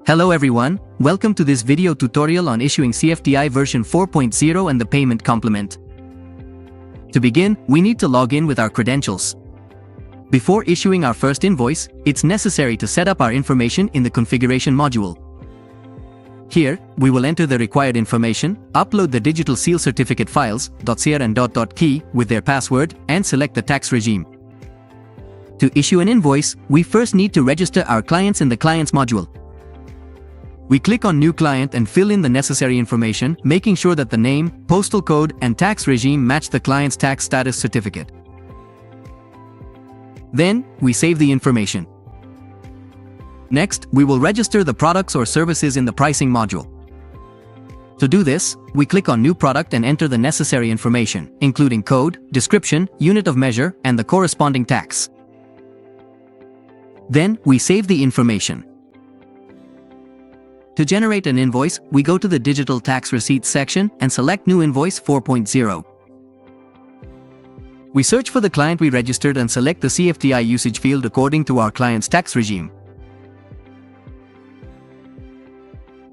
Hello everyone, welcome to this video tutorial on issuing CFTI version 4.0 and the payment complement. To begin, we need to log in with our credentials. Before issuing our first invoice, it's necessary to set up our information in the configuration module. Here, we will enter the required information, upload the digital seal certificate files, .cer and .key, with their password, and select the tax regime. To issue an invoice, we first need to register our clients in the Clients module. We click on New Client and fill in the necessary information, making sure that the name, postal code, and tax regime match the client's tax status certificate. Then, we save the information. Next, we will register the products or services in the Pricing module. To do this, we click on New Product and enter the necessary information, including code, description, unit of measure, and the corresponding tax. Then, we save the information. To generate an invoice, we go to the Digital Tax Receipts section and select New Invoice 4.0. We search for the client we registered and select the CFTI usage field according to our client's tax regime.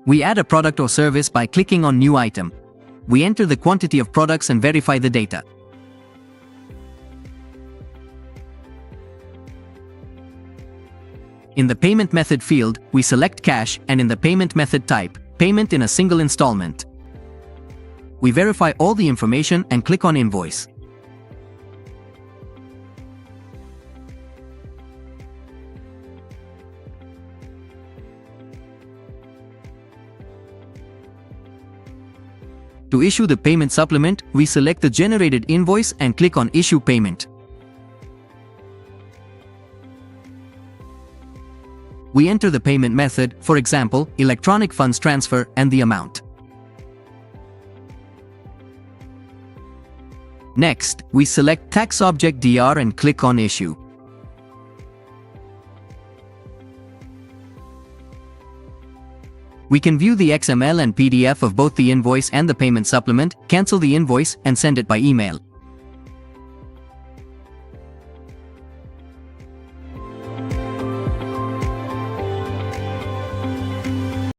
We add a product or service by clicking on New Item. We enter the quantity of products and verify the data. In the Payment Method field, we select Cash, and in the Payment Method type, Payment in a single installment. We verify all the information and click on Invoice. To issue the payment supplement, we select the generated invoice and click on Issue Payment. We enter the payment method, for example, electronic funds transfer, and the amount. Next, we select Tax Object DR and click on Issue. We can view the XML and PDF of both the invoice and the payment supplement, cancel the invoice, and send it by email.